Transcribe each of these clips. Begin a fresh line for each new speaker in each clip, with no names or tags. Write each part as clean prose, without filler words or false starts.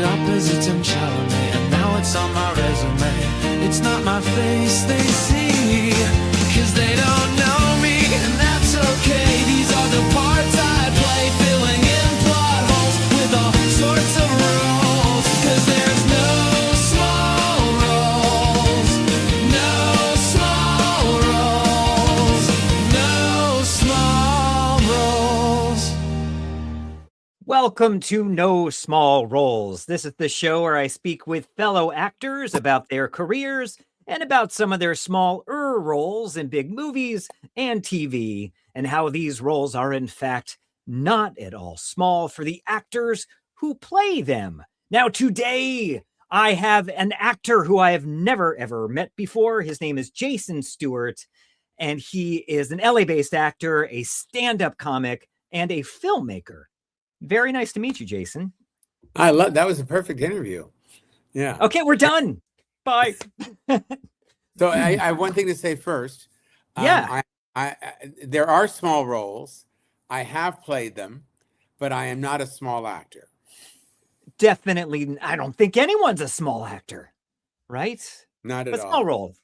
opposite, opposites and Chalamet, and now it's on my resume. It's not my face they see, 'cause they don't know me, and that's okay. These are the parts I play, filling in plot holes with all sorts of roles, 'cause there's no small roles, no small roles, no small roles.
Welcome to No Small Roles. This is the show where I speak with fellow actors about their careers and about some of their smaller roles in big movies and TV, and how these roles are in fact not at all small for the actors who play them. Now today, I have an actor who I have never ever met before. His name is Jason Stuart, and he is an LA-based actor, a stand-up comic, and a filmmaker. Very nice to meet you, Jason.
I love that. Was a perfect interview. Yeah.
Okay, we're done. Bye.
So I have one thing to say first.
Yeah.
There are small roles. I have played them, but I am not a small actor.
Definitely. I don't think anyone's a small actor, right?
Not at
But
all.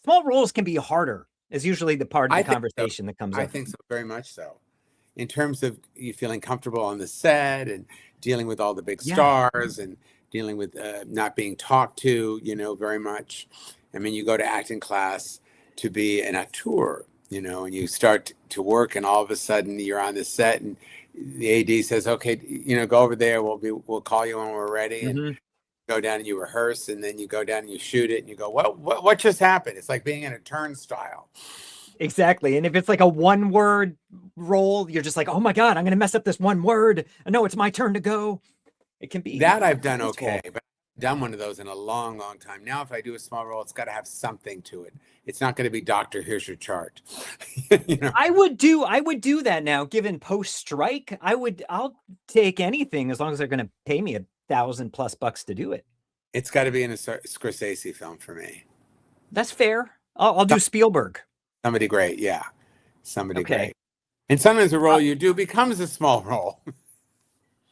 small roles can be harder, is usually the part of the conversation that comes up.
I think so, very much so. In terms of you feeling comfortable on the set and dealing with all the big stars and dealing with not being talked to, very much. I mean, you go to acting class to be an actor, and you start to work, and all of a sudden you're on the set, and the AD says, "Okay, go over there. We'll call you when we're ready." And go down and you rehearse, and then you go down and you shoot it, and you go, what just happened? It's like being in a turnstile.
Exactly. And if it's like a one-word role, you're just like, oh my God, I'm going to mess up this one word. I know it's my turn to go. It can be
that I've done okay, but I've done one of those in a long, long time. Now, if I do a small role, it's got to have something to it. It's not going to be doctor, here's your chart.
I would do that now, given post-strike. I'll take anything as long as they're going to pay me $1,000+ to do it.
It's got to be in a Scorsese film for me.
That's fair. I'll do Spielberg.
Somebody great, yeah. Somebody great. And sometimes a role you do becomes a small role.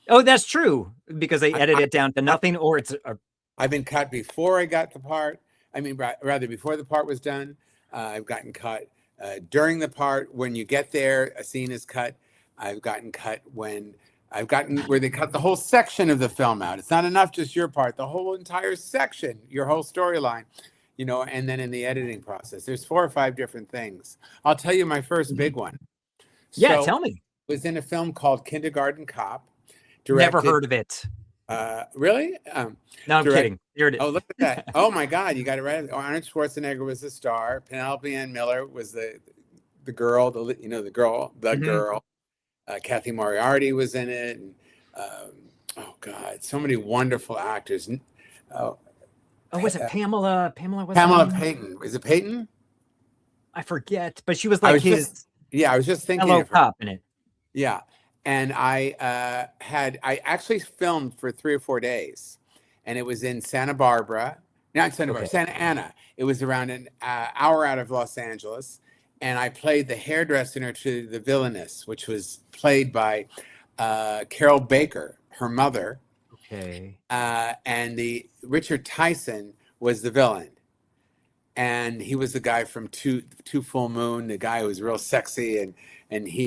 Oh, that's true, because they edit it down to nothing, or it's...
I've been cut before I got the part. I mean, rather before the part was done. I've gotten cut during the part. When you get there, a scene is cut. I've gotten cut where they cut the whole section of the film out. It's not enough just your part, the whole entire section, your whole storyline. And then in the editing process, there's 4 or 5 different things. I'll tell you my first big one.
Yeah, tell me.
It was in a film called Kindergarten Cop.
Never heard of it.
Really?
No, I'm kidding. Here it is.
Oh, look at that. Oh my God, you got it right. Arnold Schwarzenegger was the star. Penelope Ann Miller was the girl, the girl. Kathy Moriarty was in it. And, oh God, so many wonderful actors.
Was it Pamela? Pamela
Payton. Is it Payton?
I forget, but she was like
I was just thinking
fellow
of her.
cop in it.
Yeah. And I actually filmed for 3 or 4 days, and it was in Santa Ana. It was around an hour out of Los Angeles, and I played the hairdresser to the villainess, which was played by Carol Baker, her mother.
Okay.
And the Richard Tyson was the villain, and he was the guy from Two Full Moon, the guy who was real sexy, and he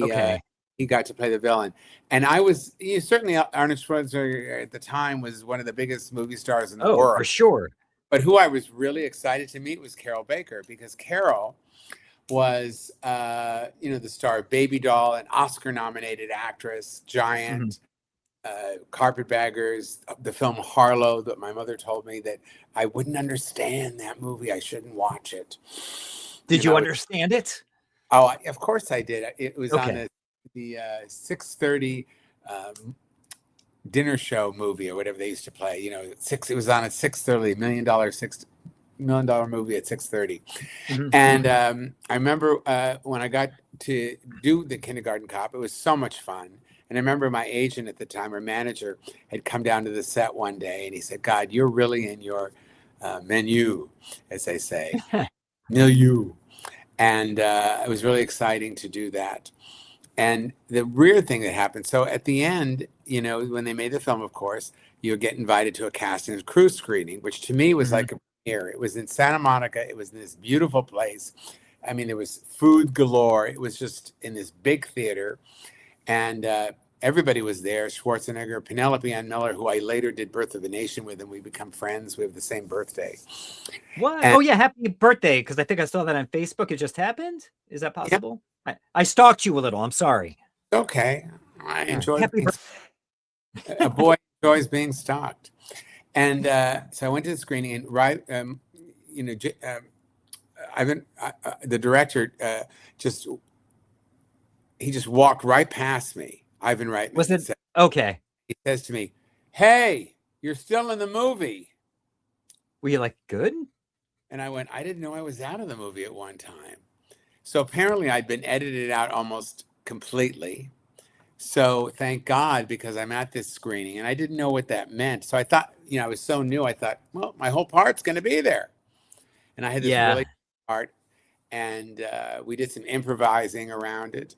got to play the villain. And I was certainly Arnold Schwarzenegger at the time was one of the biggest movie stars in the world.
For sure.
But who I was really excited to meet was Carol Baker, because Carol was the star of Baby Doll, an Oscar-nominated actress, giant. Carpetbaggers, the film Harlow, that my mother told me that I wouldn't understand that movie. I shouldn't watch it.
Did you understand it?
Oh, of course I did. It was on the 6:30 dinner show movie or whatever they used to play. It was on at 6:30, $1 million movie at 6:30. And I remember when I got to do the Kindergarten Cop, it was so much fun. And I remember my agent at the time, or manager, had come down to the set one day, and he said, "God, you're really in your menu, as they say, milieu." And it was really exciting to do that. And the weird thing that happened, so at the end, you know, when they made the film, of course, you would get invited to a cast and crew screening, which to me was like a premiere. It was in Santa Monica. It was in this beautiful place. I mean, there was food galore. It was just in this big theater. And everybody was there. Schwarzenegger, Penelope Ann Miller, who I later did Birth of a Nation with, and we become friends. We have the same birthday.
What?
And,
oh yeah, happy birthday! Because I think I saw that on Facebook. It just happened. Is that possible? Yeah. I stalked you a little. I'm sorry.
Okay, I enjoy.
Happy
A boy enjoys being stalked, and so I went to the screening, and you know, the director just walked right past me. Ivan Reitman.
Was it okay?
He says to me, "Hey, you're still in the movie."
Were you like, good?
And I went, I didn't know I was out of the movie at one time. So apparently I'd been edited out almost completely. So thank God, because I'm at this screening and I didn't know what that meant. So I thought, you know, I was so new. I thought, well, my whole part's going to be there. And I had this really part, and we did some improvising around it.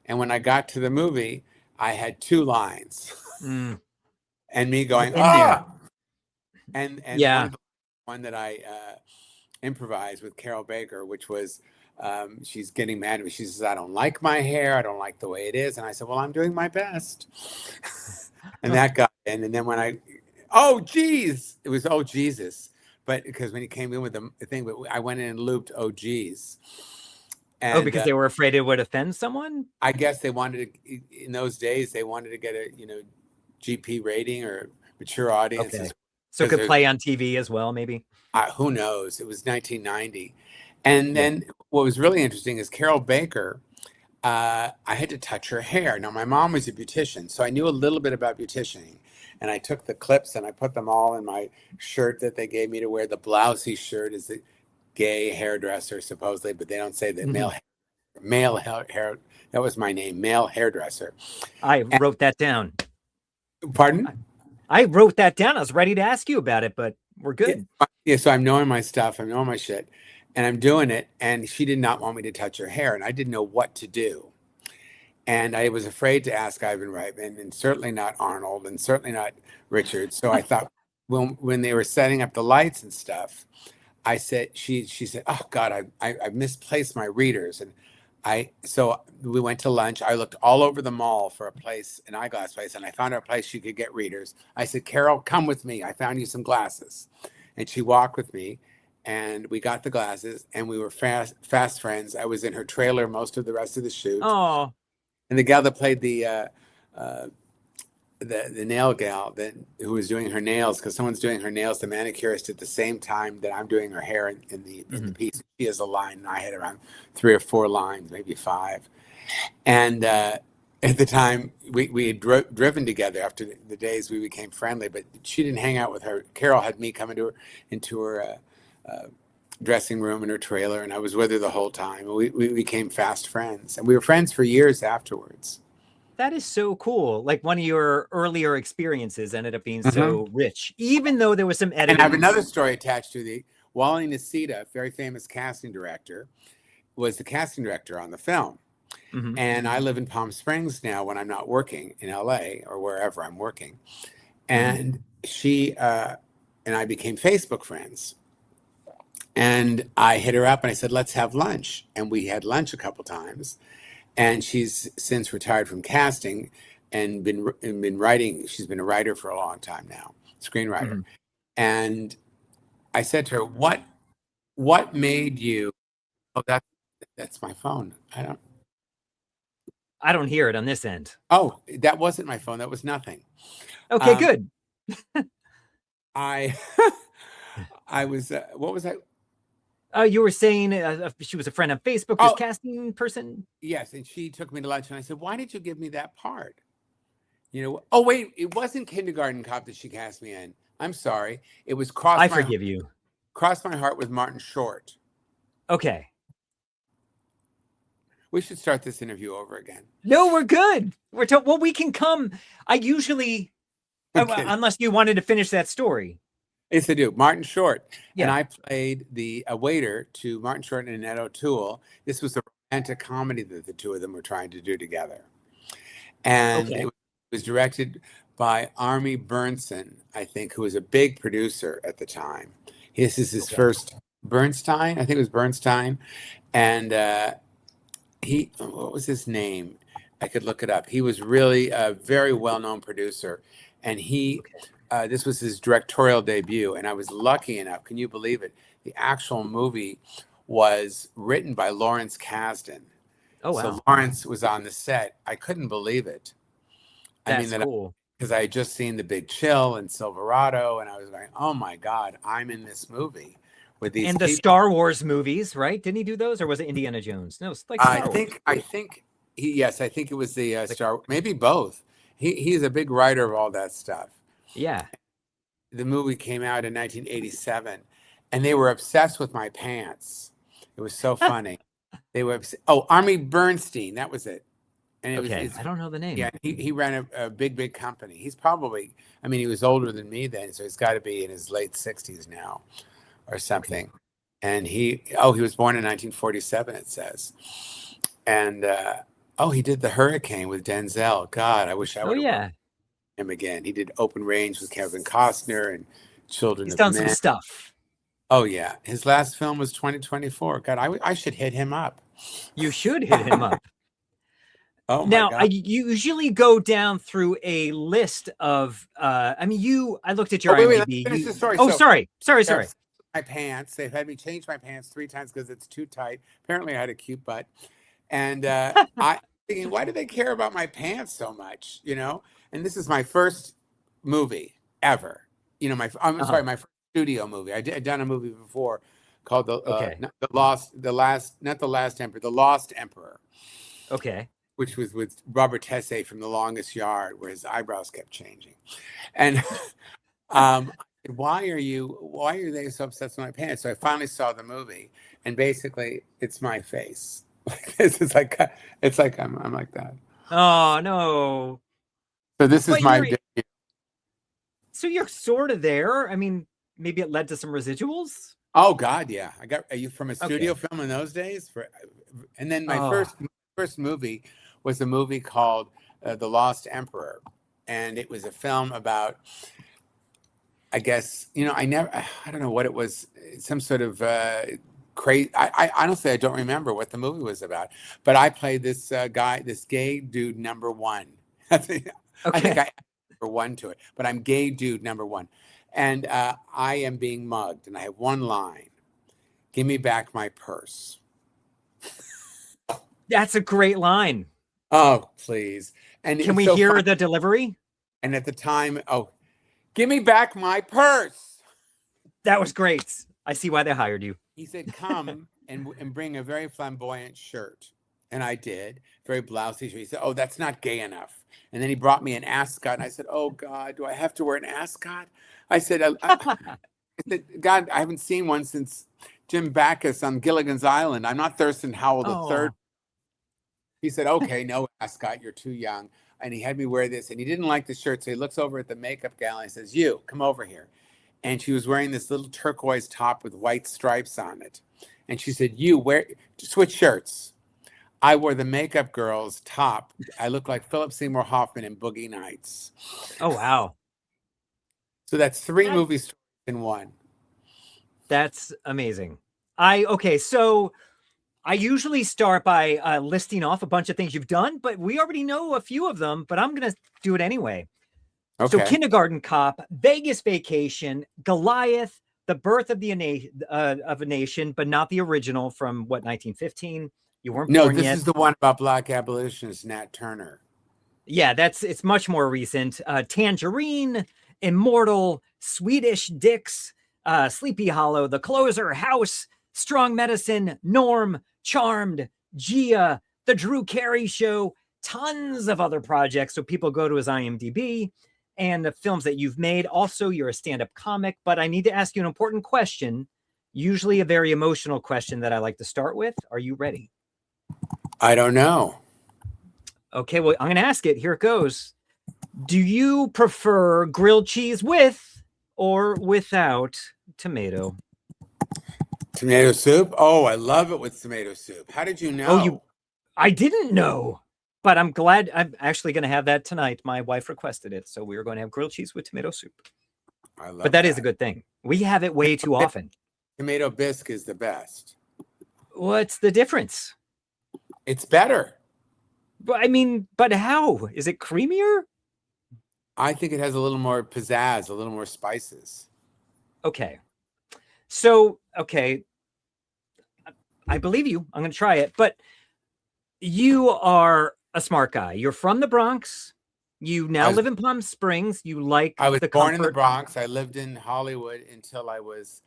And when I got to the movie, I had 2 lines and me going, ah, and one that I improvised with Carol Baker, which was, she's getting mad at me. She says, I don't like my hair. I don't like the way it is. And I said, well, I'm doing my best. And that got in. And then when oh, geez, it was, oh, Jesus. But because when he came in with the thing, but I went in and looped, oh, geez. And,
because they were afraid it would offend someone?
I guess they wanted to, in those days, they wanted to get a, you know, GP rating or mature audiences.
Okay. So it could play on TV as well, maybe?
Who knows? It was 1990. And then what was really interesting is Carol Baker, I had to touch her hair. Now, my mom was a beautician, so I knew a little bit about beauticianing. And I took the clips and I put them all in my shirt that they gave me to wear. The blousey shirt is the gay hairdresser, supposedly, but they don't say that male hair. That was my name, male hairdresser.
I wrote that down.
Pardon?
I wrote that down. I was ready to ask you about it, but we're good.
Yeah, so I'm knowing my stuff. I'm knowing my shit. And I'm doing it. And she did not want me to touch her hair. And I didn't know what to do. And I was afraid to ask Ivan Reitman, and certainly not Arnold, and certainly not Richard. So I thought, when they were setting up the lights and stuff, I said, she said, oh God, I misplaced my readers. And so we went to lunch. I looked all over the mall for a place, an eyeglass place, and I found a place she could get readers. I said, Carol, come with me. I found you some glasses. And she walked with me, and we got the glasses, and we were fast friends. I was in her trailer most of the rest of the shoot.
Oh.
And the gal that played the nail gal who was doing her nails, because someone's doing her nails, the manicurist, at the same time that I'm doing her hair in the piece. She has a line, and I had around 3 or 4 lines, maybe 5. And at the time, we had driven together. After the days, we became friendly, but she didn't hang out with her. Carol had me come into her dressing room in her trailer, and I was with her the whole time. We became fast friends, and we were friends for years afterwards.
That is so cool. Like, one of your earlier experiences ended up being so rich, even though there was some editing.
And I have another story attached to the Wally Nacita, very famous casting director, was the casting director on the film. And I live in Palm Springs now when I'm not working in LA or wherever I'm working. And she and I became Facebook friends. And I hit her up and I said, let's have lunch. And we had lunch a couple times. And she's since retired from casting and been writing. She's been a writer for a long time now, screenwriter. And I said to her, what made you? Oh, that's my phone.
I don't hear it on this end.
Oh, that wasn't my phone. That was nothing.
Okay, good.
I was. What was I?
You were saying she was a friend on Facebook, this casting person?
Yes, and she took me to lunch, and I said, why did you give me that part? You know, oh, wait, it wasn't Kindergarten Cop that she cast me in. I'm sorry. It was
I Forgive You.
Cross My Heart with Martin Short.
Okay.
We should start this interview over again.
No, we're good. Well, we can come. I usually, unless you wanted to finish that story.
Yes, I do. Martin Short. Yeah. And I played a waiter to Martin Short and Annette O'Toole. This was a romantic comedy that the two of them were trying to do together. And
Okay.
it was directed by Army Bernson, I think, who was a big producer at the time. This is his
Okay.
first Bernstein. I think it was Bernstein. And what was his name? I could look it up. He was really a very well-known producer. And this was his directorial debut. And I was lucky enough, can you believe it? The actual movie was written by Lawrence Kasdan.
Oh, wow.
So Lawrence was on the set. I couldn't believe it.
That's cool.
Because I had just seen The Big Chill and Silverado, and I was going, "Oh my God, I'm in this movie with these."
And the
people.
Star Wars movies, right? Didn't he do those, or was it Indiana Jones? No, it's like Star Wars.
I think I think it was the Star, maybe both. He's a big writer of all that stuff.
Yeah.
The movie came out in 1987, and they were obsessed with my pants. It was so funny. They were Army Bernstein, that was it. And
I don't know the name.
Yeah, he ran a big company. He's probably, I mean, he was older than me then, so he's got to be in his late 60s now or something. Okay. And he was born in 1947, it says. And he did The Hurricane with Denzel. God, I wish I would have worked with him again. He did Open Range with Kevin Costner and Children of Men.
He's done some stuff.
Oh yeah, his last film was 2024. God, I should hit him up.
You should hit him up.
Oh,
now,
my God.
I usually go down through a list of, I looked at your IMDb.
Finish the story.
Sorry.
My pants. They've had me change my pants 3 times because it's too tight. Apparently, I had a cute butt. And I'm thinking, why do they care about my pants so much? You know? And this is my first movie ever. You know, my first studio movie. I'd done a movie before called The Lost Emperor.
Okay.
Which was with Robert Tessay from The Longest Yard, where his eyebrows kept changing. And why are they so obsessed with my pants? So I finally saw the movie, and basically it's my face. It's like I'm like that.
Oh no.
So this is my debut.
So you're sort of there. I mean, maybe it led to some residuals.
Oh God, yeah. Are you from a studio film in those days? And then my first movie was a movie called The Lost Emperor, and it was a film about, I guess, I don't know what it was, some sort of crazy. I honestly, I don't remember what the movie was about, but I played this guy, this gay dude number 1. I think I number 1 to it, but I'm gay dude number 1, and I am being mugged, and I have one line: "Give me back my purse."
That's a great line.
Oh, please. And
can we hear the delivery?
And at the time, "Give me back my purse."
That was great. I see why they hired you.
He said, "Come and bring a very flamboyant shirt." And I did. Very blousy shirt. He said, "Oh, that's not gay enough." And then he brought me an ascot. And I said, "Oh, God, do I have to wear an ascot?" I said, I said, "God, I haven't seen one since Jim Backus on Gilligan's Island. I'm not Thurston Howell III. He said, "Okay, no ascot, you're too young." And he had me wear this, and he didn't like the shirt, so he looks over at the makeup gal and he says, "You, come over here." And she was wearing this little turquoise top with white stripes on it. And she said, "Switch shirts." I wore the makeup girl's top. I looked like Philip Seymour Hoffman in Boogie Nights.
Oh, wow.
So that's 3 movies in one.
That's amazing. So I usually start by listing off a bunch of things you've done, but we already know a few of them, but I'm going to do it anyway. Okay. So Kindergarten Cop, Vegas Vacation, Goliath, The Birth of a Nation, but not the original from 1915. You weren't born yet.
No, this is the one about black abolitionist Nat Turner.
Yeah, it's much more recent. Tangerine, Immortal, Swedish Dicks, Sleepy Hollow, The Closer, House, Strong Medicine, Norm, Charmed, Gia, The Drew Carey Show, tons of other projects. So people go to his IMDb and the films that you've made. Also, you're a stand-up comic, but I need to ask you an important question, usually a very emotional question that I like to start with. Are you ready?
I don't know.
Okay, well, I'm going to ask it. Here it goes. Do you prefer grilled cheese with or without tomato?
Tomato soup? Oh, I love it with tomato soup. How did you know?
I didn't know, but I'm glad. I'm actually going to have that tonight. My wife requested it, so we are going to have grilled cheese with tomato soup.
I love
But that is a good thing. We have it way too often.
Tomato bisque is the best.
What's the difference?
It's better.
But I mean, but how? Is it creamier?
I think it has a little more pizzazz, a little more spices.
Okay. So, okay. I believe you. I'm going to try it. But you are a smart guy. You're from the Bronx. You now live in Palm Springs. You like
I was
the
born
comfort.
in the Bronx. I lived in Hollywood until I was,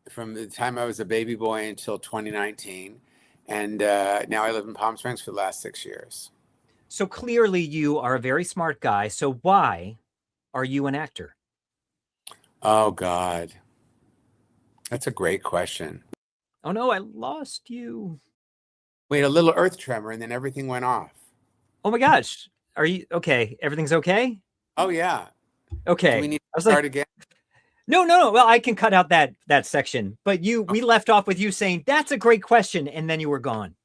from the time I was a baby boy until 2019. And now I live in Palm Springs for the last 6 years.
So clearly you are a very smart guy. So why are you an actor?
Oh, God. That's a great question.
Oh, no, I lost you.
Wait, a little earth tremor and then everything went off.
Oh, my gosh. Are you okay? Everything's okay?
Oh, yeah.
Okay.
Do we need
I
to
was
start
like,
again?
no. Well, I can cut out that section. But we left off with you saying, that's a great question. And then you were gone.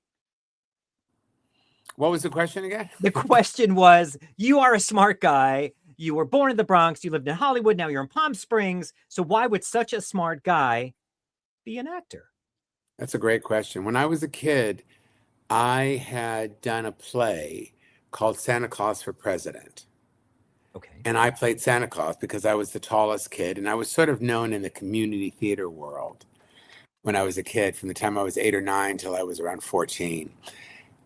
What was the question again?
The question was, you are a smart guy. You were born in the Bronx. You lived in Hollywood. Now you're in Palm Springs. So why would such a smart guy be an actor?
That's a great question. When I was a kid, I had done a play called Santa Claus for President.
Okay.
And I played Santa Claus because I was the tallest kid. And I was sort of known in the community theater world when I was a kid, from the time I was 8 or 9 till I was around 14.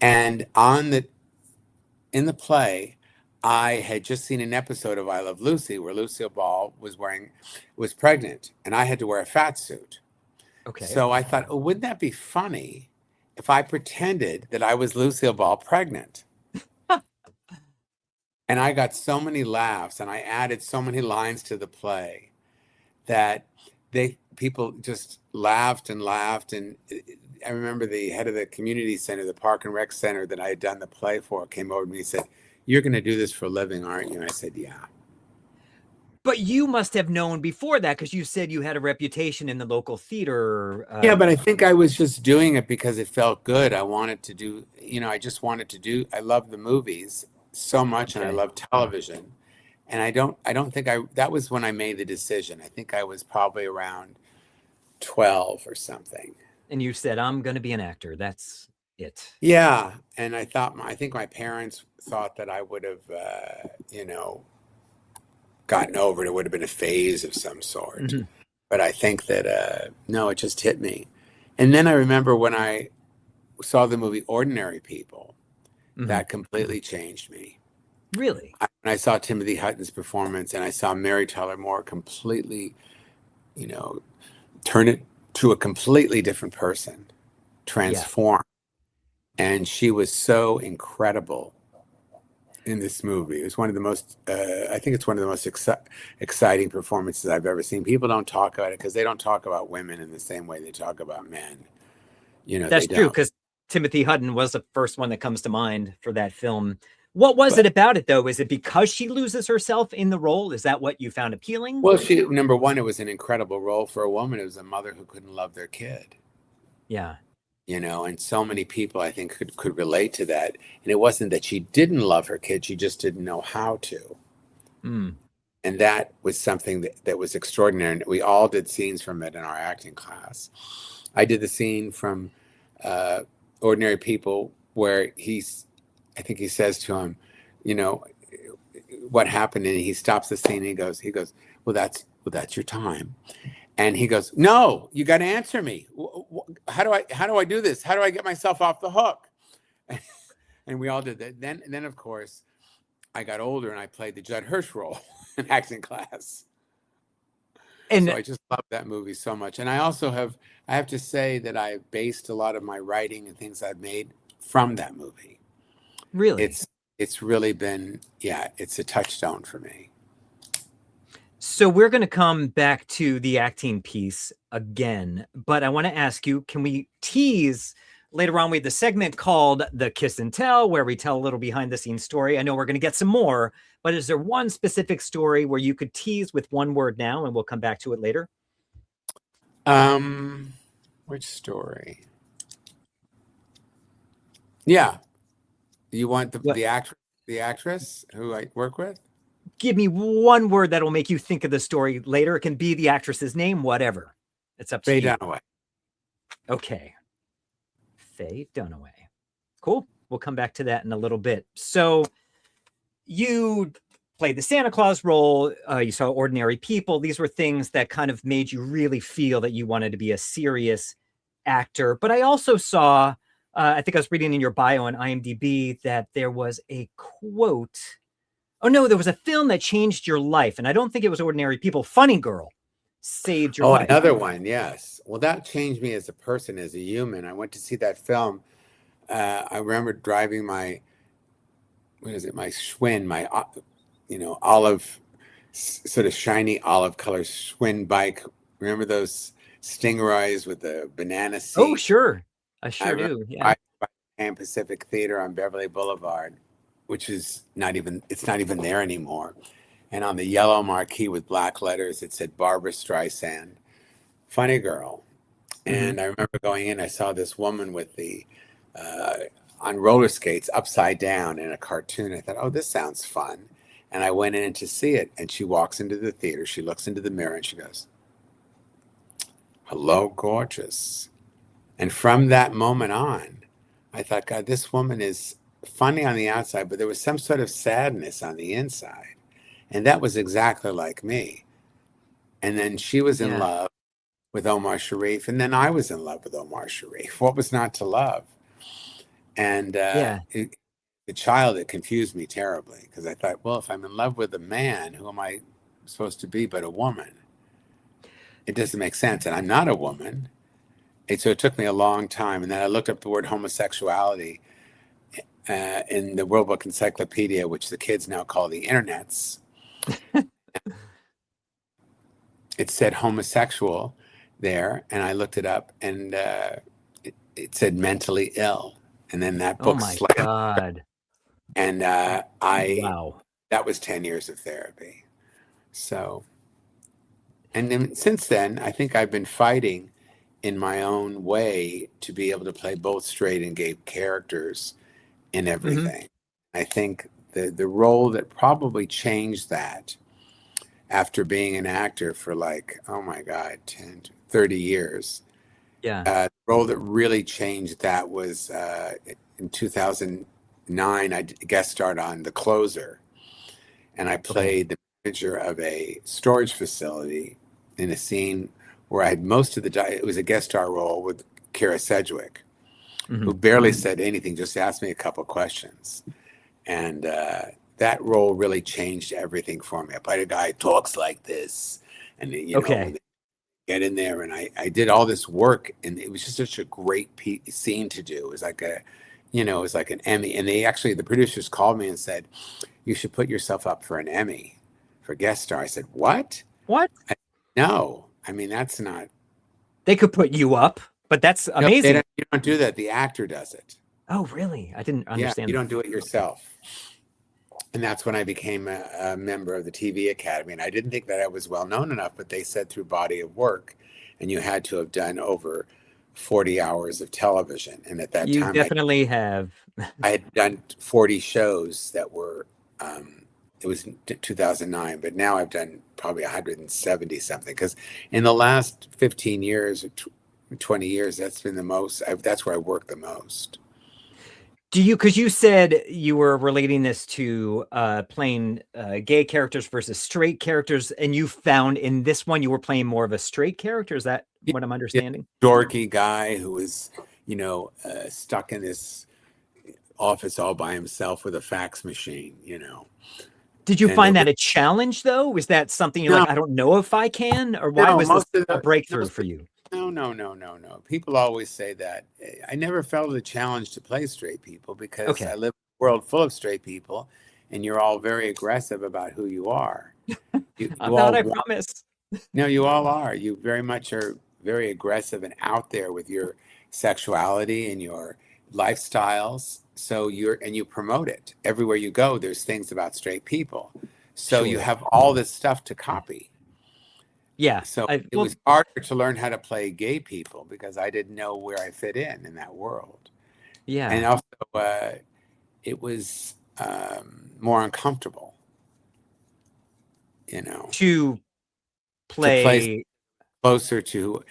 And in the play, I had just seen an episode of I Love Lucy where Lucille Ball was pregnant, and I had to wear a fat suit.
Okay.
So I thought, oh, wouldn't that be funny if I pretended that I was Lucille Ball pregnant? And I got so many laughs, and I added so many lines to the play that people just laughed and laughed. And I remember the head of the community center, the Park and Rec Center that I had done the play for, came over to me and said, "You're going to do this for a living, aren't you?" And I said, "Yeah."
But you must have known before that, because you said you had a reputation in the local theater.
Yeah, but I think I was just doing it because it felt good. I wanted to do, I just wanted to do, I love the movies so much, and I love television. And I don't think that was when I made the decision. I think I was probably around 12 or something.
And you said, I'm going to be an actor. That's it.
Yeah. And I think my parents thought that I would have, gotten over it. It would have been a phase of some sort. Mm-hmm. But I think that, no, it just hit me. And then I remember when I saw the movie Ordinary People, mm-hmm. that completely changed me.
Really?
When I saw Timothy Hutton's performance, and I saw Mary Tyler Moore completely, turn it to a completely different person, transform. Yeah. And she was so incredible in this movie. It was one of the most, I think it's one of the most exciting performances I've ever seen. People don't talk about it because they don't talk about women in the same way they talk about men.
That's true, because Timothy Hutton was the first one that comes to mind for that film. What was it about it, though? Is it because she loses herself in the role? Is that what you found appealing?
Well, number one, it was an incredible role for a woman. It was a mother who couldn't love their kid.
Yeah.
And so many people, I think, could relate to that. And it wasn't that she didn't love her kid. She just didn't know how to. Mm. And that was something that was extraordinary. And we all did scenes from it in our acting class. I did the scene from Ordinary People where I think he says to him, what happened? And he stops the scene and he goes, well, that's your time. And he goes, no, you got to answer me. How do I do this? How do I get myself off the hook? And we all did that. Then of course, I got older and I played the Judd Hirsch role in acting class. And so I just love that movie so much. And I have to say that I based a lot of my writing and things I've made from that movie.
Really?
It's really been, it's a touchstone for me.
So we're going to come back to the acting piece again, but I want to ask you, can we tease later on? We have the segment called The Kiss and Tell, where we tell a little behind the scenes story. I know we're going to get some more, but is there one specific story where you could tease with one word now, and we'll come back to it later?
Which story? Yeah. You want
What?
the actress who I work with?
Give me one word that'll make you think of the story later. It can be the actress's name, whatever. It's up to
Faye
you.
Dunaway.
Okay. Faye Dunaway. Cool. We'll come back to that in a little bit. So you played the Santa Claus role. You saw Ordinary People. These were things that kind of made you really feel that you wanted to be a serious actor. But I also saw, I think I was reading in your bio on IMDb that there was a quote. Oh, no, there was a film that changed your life. And I don't think it was Ordinary People. Funny Girl saved your life.
Another one. Yes. Well, that changed me as a person, as a human. I went to see that film. I remember driving my Schwinn, my olive, sort of shiny olive color Schwinn bike. Remember those Stingrays with the banana seat?
Oh, sure. I sure do. Yeah.
Pan Pacific Theater on Beverly Boulevard, which is not even there anymore. And on the yellow marquee with black letters, it said Barbara Streisand, Funny Girl. And I remember going in, I saw this woman with the on roller skates upside down in a cartoon. I thought, oh, this sounds fun. And I went in to see it. And she walks into the theater. She looks into the mirror and she goes, "Hello, gorgeous." And from that moment on, I thought, God, this woman is funny on the outside, but there was some sort of sadness on the inside. And that was exactly like me. And then she was in love with Omar Sharif. And then I was in love with Omar Sharif. What was not to love? And the child, it confused me terribly because I thought, well, if I'm in love with a man, who am I supposed to be but a woman? It doesn't make sense. And I'm not a woman. And so it took me a long time. And then I looked up the word homosexuality in the World Book Encyclopedia, which the kids now call the internets. It said homosexual there. And I looked it up and it said mentally ill. And then that book slammed.
God.
And that was 10 years of therapy. So, and then since then, I think I've been fighting in my own way to be able to play both straight and gay characters in everything. I think the role that probably changed that after being an actor for 10, 30 years.
Yeah.
The role that really changed that was in 2009, I guest starred on The Closer. And I played the manager of a storage facility in a scene where I had most of it was a guest star role with Kara Sedgwick, who barely said anything, just asked me a couple questions. And that role really changed everything for me. I played a guy who talks like this. And, get in there, and I did all this work, and it was just such a great scene to do. It was like it was like an Emmy, and the producers called me and said, "You should put yourself up for an Emmy for guest star." I said, "What? No, I mean that's not."
They could put you up, but that's amazing.
No, you don't do that. The actor does it.
Oh, really? I didn't understand.
Yeah, you don't do it yourself. And that's when I became a member of the TV Academy. And I didn't think that I was well known enough, but they said through body of work, and you had to have done over 40 hours of television. And at that time,
you definitely have.
I had done 40 shows that were, it was 2009, but now I've done probably 170 something. Because in the last 15 years, or 20 years, that's been the most, that's where I work the most.
Because you said you were relating this to playing gay characters versus straight characters, and you found in this one you were playing more of a straight character. Is that what I'm understanding?
Dorky guy who was, stuck in this office all by himself with a fax machine,
Did you find that a challenge, though? Was that something you're like, I don't know if I can? Or why was this a breakthrough for you?
No. People always say that. I never felt a challenge to play straight people because I live in a world full of straight people, and you're all very aggressive about who you are.
I promise.
No, you all are. You very much are very aggressive and out there with your sexuality and your lifestyles. So you promote it. Everywhere you go, there's things about straight people. So you have all this stuff to copy.
Yeah.
So it was harder to learn how to play gay people because I didn't know where I fit in that world.
Yeah.
And also, it was more uncomfortable,
To
to play
play.
closer to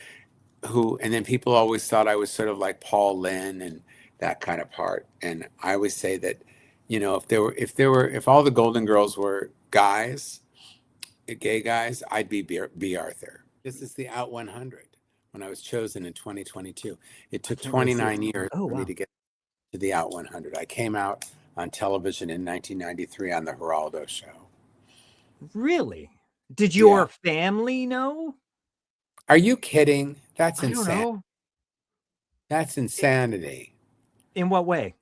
and then people always thought I was sort of like Paul Lynn and that kind of part. And I always say that, if all the Golden Girls were guys, gay guys, I'd be B. Arthur. This is the Out 100 when I was chosen in 2022. It took 29 years for me to get to the Out 100. I came out on television in 1993 on the Geraldo show.
Really? Did your family know?
Are you kidding? That's
I don't
insane.
know.
That's insanity.
In what way?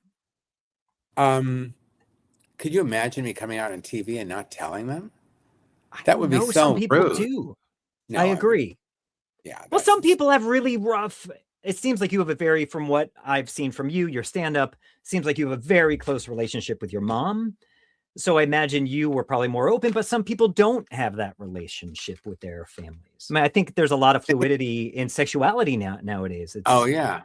Could you imagine me coming out on TV and not telling them? That would be so
some people
rude.
do.
No,
I agree.
Yeah.
Well, some people have really rough. It seems like you have from what I've seen from you, your stand-up, seems like you have a very close relationship with your mom. So I imagine you were probably more open, but some people don't have that relationship with their families. I mean, I think there's a lot of fluidity in sexuality nowadays.
Yeah.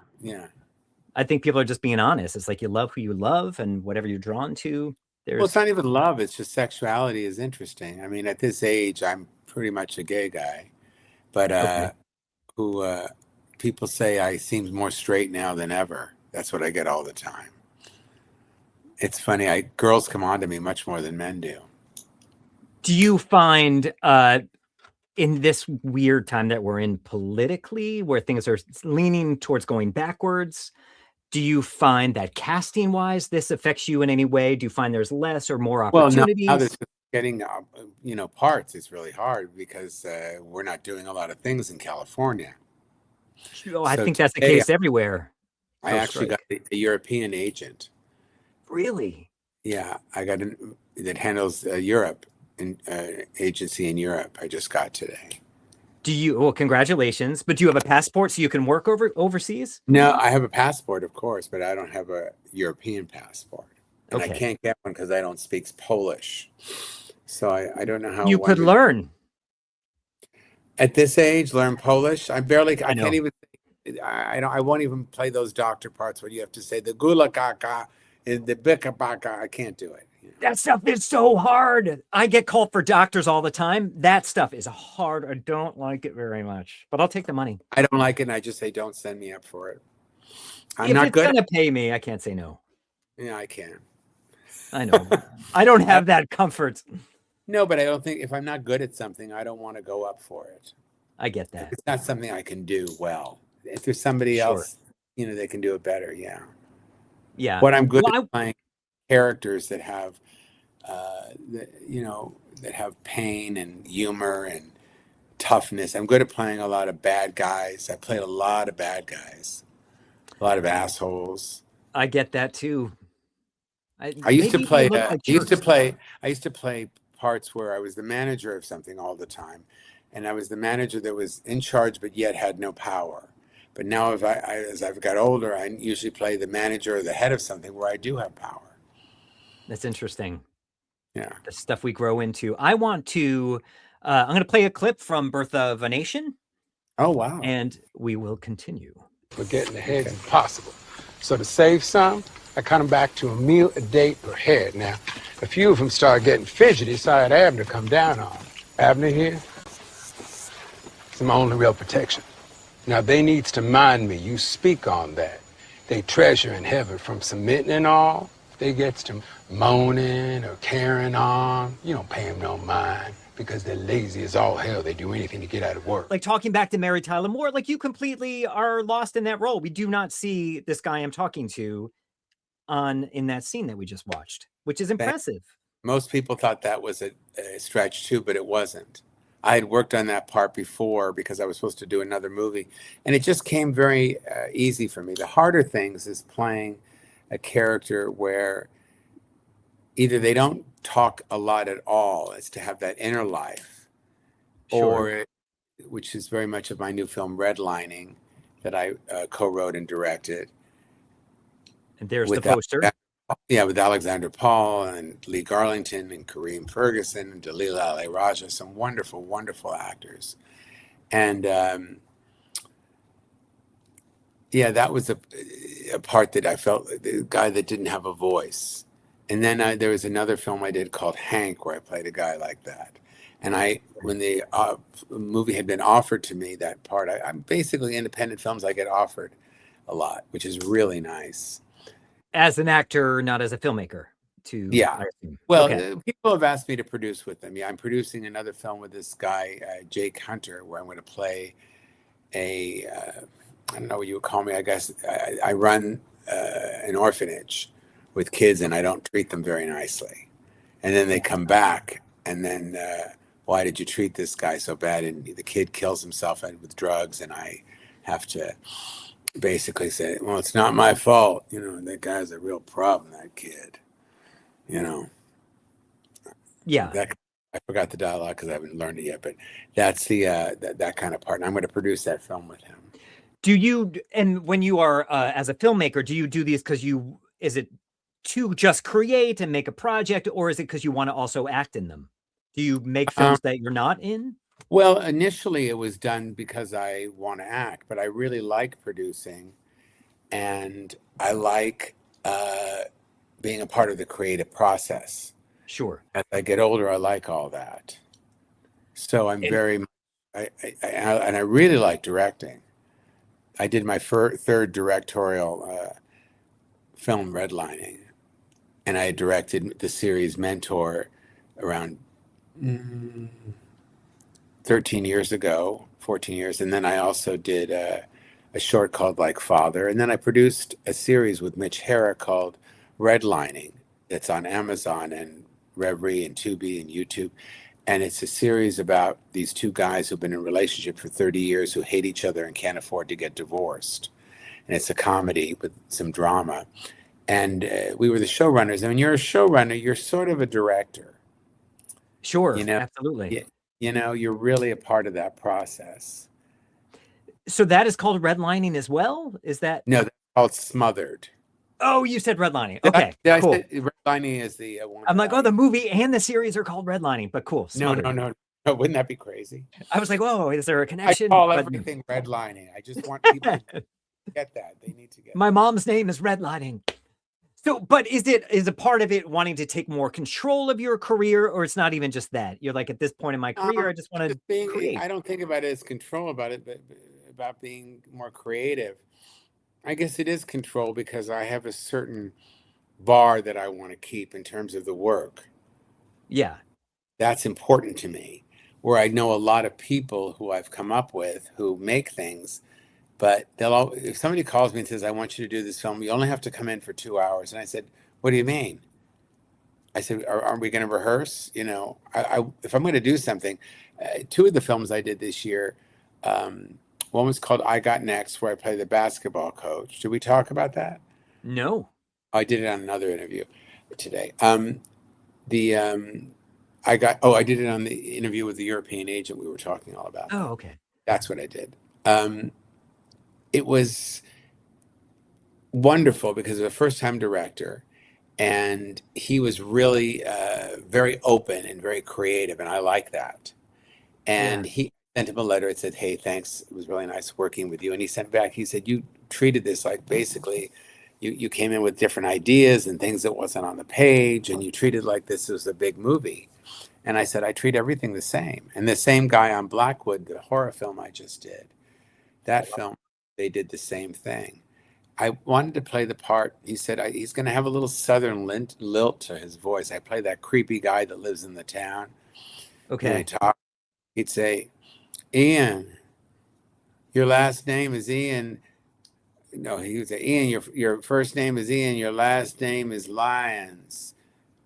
I think people are just being honest. It's like you love who you love and whatever you're drawn to.
Well, it's not even love. It's just sexuality is interesting. I mean, at this age, I'm pretty much a gay guy, but who people say I seem more straight now than ever. That's what I get all the time. It's funny. Girls come on to me much more than men do.
Do you find in this weird time that we're in politically, where things are leaning towards going backwards, do you find that casting wise, this affects you in any way? Do you find there's less or more opportunities?
Well, now there's getting, parts. It's really hard because we're not doing a lot of things in California.
I think that's the case everywhere.
I actually got a European agent.
Really?
Yeah, I got that handles Europe, agency in Europe. I just got today.
Congratulations. But do you have a passport so you can work overseas?
No, I have a passport, of course, but I don't have a European passport. And I can't get one because I don't speak Polish. So I don't know how
you could learn.
At this age, learn Polish. I can't even, I won't even play those doctor parts where you have to say the gulakaka and the bika. I can't do it.
That stuff is so hard. I get called for doctors all the time. That stuff is hard. I don't like it very much, but I'll take the money.
I don't like it, and I just say, don't send me up for it.
If it's going to pay me, I can't say no.
Yeah, I can.
I know. I don't have that comfort.
No, but I don't think if I'm not good at something, I don't want to go up for it.
I get that.
If it's not something I can do well. If there's somebody else, they can do it better. Yeah.
Yeah.
What I'm good at playing characters that have, that have pain and humor and toughness. I'm good at playing a lot of bad guys. I played a lot of bad guys, a lot of assholes.
I get that too.
I used to play parts where I was the manager of something all the time, and I was the manager that was in charge but yet had no power. But now, as I've got older, I usually play the manager or the head of something where I do have power.
That's interesting.
Yeah.
The stuff we grow into. I want to, I'm going to play a clip from Birth of a Nation.
Oh, wow.
And we will continue.
But getting ahead is impossible. So to save some, I cut them back to a meal a day per head. Now, a few of them started getting fidgety, so I had Abner come down on them. Abner here, it's my only real protection. Now, they needs to mind me. You speak on that. They treasure in heaven from submitting and all. They gets to moaning or carrying on. You don't pay them no mind because they're lazy as all hell. They do anything to get out of work.
Like talking back to Mary Tyler Moore, like you completely are lost in that role. We do not see this guy I'm talking to in that scene that we just watched, which is impressive.
Most people thought that was a stretch too, but it wasn't. I had worked on that part before because I was supposed to do another movie, and it just came very easy for me. The harder things is playing a character where either they don't talk a lot at all, it's to have that inner life, or which is very much of my new film Redlining that I co-wrote and directed.
And there's the poster.
With Alexander Paul and Lee Garlington and Kareem Ferguson and Dalila Ali Raja, some wonderful, wonderful actors. And yeah, that was a part that I felt the guy that didn't have a voice. And then there was another film I did called Hank, where I played a guy like that. And when the movie had been offered to me, that part, I'm basically independent films I get offered a lot, which is really nice.
As an actor, not as a filmmaker.
Yeah.
I assume.
Well,
Okay.
people have asked me to produce with them. Yeah, I'm producing another film with this guy, Jake Hunter, where I'm going to play I don't know what you would call me. I guess I run an orphanage with kids, and I don't treat them very nicely. And then they come back, and then why did you treat this guy so bad? And the kid kills himself with drugs, and I have to basically say, well, it's not my fault. That guy's a real problem, that kid.
Yeah.
I forgot the dialogue because I haven't learned it yet, but that's the that kind of part. And I'm going to produce that film with him.
And when you are as a filmmaker, do you do these because is it to just create and make a project, or is it because you want to also act in them? Do you make films that you're not in?
Well, initially it was done because I want to act, but I really like producing, and I like being a part of the creative process.
Sure.
As I get older, I like all that. So I'm and I really like directing. I did my third directorial film, Redlining, and I directed the series Mentor around 13 years ago, 14 years. And then I also did a short called Like Father. And then I produced a series with Mitch Hara called Redlining that's on Amazon and Reverie and Tubi and YouTube. And it's a series about these two guys who've been in a relationship for 30 years who hate each other and can't afford to get divorced. And it's a comedy with some drama. And we were the showrunners. And when you're a showrunner, you're sort of a director.
Sure, absolutely.
You're really a part of that process.
So that is called redlining as well? Is that?
No, that's called Smothered.
Oh, you said redlining. Okay, cool.
I said redlining is the one.
I'm like, the movie and the series are called redlining, but cool. Smothered.
No. Wouldn't that be crazy?
I was like, whoa, is there a connection?
I call everything redlining. I just want people to get that. They need to get
My mom's name is redlining. So, but is a part of it wanting to take more control of your career, or it's not even just that? You're like, at this point in my career, I just want to create.
I don't think about it as control but about being more creative. I guess it is control because I have a certain bar that I want to keep in terms of the work.
Yeah.
That's important to me, where I know a lot of people who I've come up with who make things, but if somebody calls me and says, I want you to do this film, you only have to come in for 2 hours. And I said, what do you mean? I said, are we going to rehearse? If I'm going to do something, two of the films I did this year, one was called I Got Next, where I play the basketball coach. Did we talk about that?
No.
I did it on another interview today. I did it on the interview with the European agent we were talking all about.
Oh, okay.
That's what I did. It was wonderful because it was a first-time director, and he was really very open and very creative, and I like that. And he sent him a letter and said, hey, thanks. It was really nice working with you. And he sent back, he said, you treated this like basically you came in with different ideas and things that wasn't on the page, and you treated like this was a big movie. And I said, I treat everything the same. And the same guy on Blackwood, the horror film I just did, that film, they did the same thing. I wanted to play the part. He said he's going to have a little southern lilt to his voice. I play that creepy guy that lives in the town.
Okay.
And I talk. He'd say, Ian, your last name is Ian. No, he would say, Ian, your first name is Ian. Your last name is Lyons.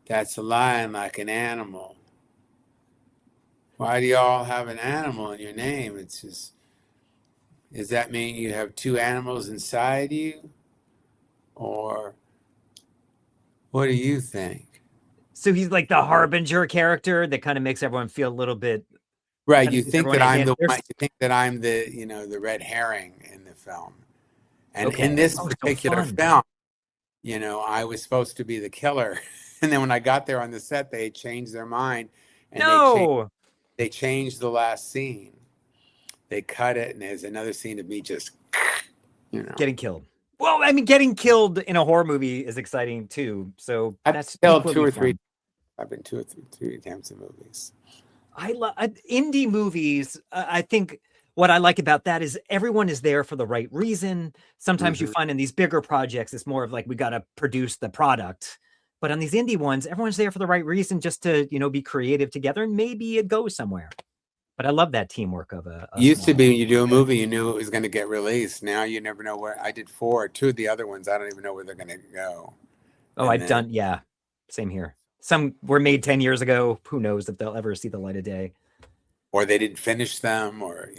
That's a lion like an animal. Why do you all have an animal in your name? It's just, does that mean you have two animals inside you? Or what do you think?
So he's like the harbinger character that kind of makes everyone feel a little bit.
Right. You think that I'm the red herring in the film. And in this particular film, I was supposed to be the killer. And then when I got there on the set, they changed their mind. And they changed the last scene. they cut it, and there's another scene of me just,
getting killed. Well, I mean, getting killed in a horror movie is exciting too. So that's
killed
equally
2 or
fun.
3. I've been 2 or 3 times in movies.
I love indie movies. I think what I like about that is everyone is there for the right reason. Sometimes you find in these bigger projects, it's more of like, we got to produce the product. But on these indie ones, everyone's there for the right reason, just to, be creative together, and maybe it goes somewhere. But I love that teamwork of a
Used to be when you do a movie, you knew it was going to get released. Now you never know where. I did 4. 2 of the other ones, I don't even know where they're going to go.
Oh, I've done, yeah, same here. Some were made 10 years ago. Who knows if they'll ever see the light of day.
Or they didn't finish them, or,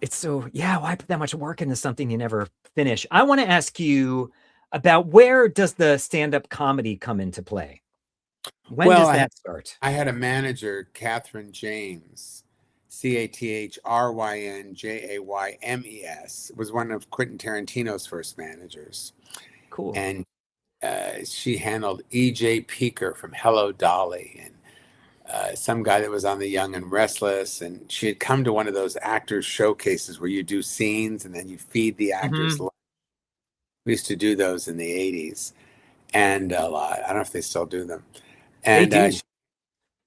It's so, why put that much work into something you never finish? I want to ask you about, where does the stand-up comedy come into play? When does that start?
I had a manager, Catherine James, CathrynJaymes, was one of Quentin Tarantino's first managers.
Cool.
And she handled E.J. Peeker from Hello, Dolly, and some guy that was on The Young and Restless. And she had come to one of those actors showcases where you do scenes and then you feed the actors. We used to do those in the 80s, and a lot. I don't know if they still do them. And
they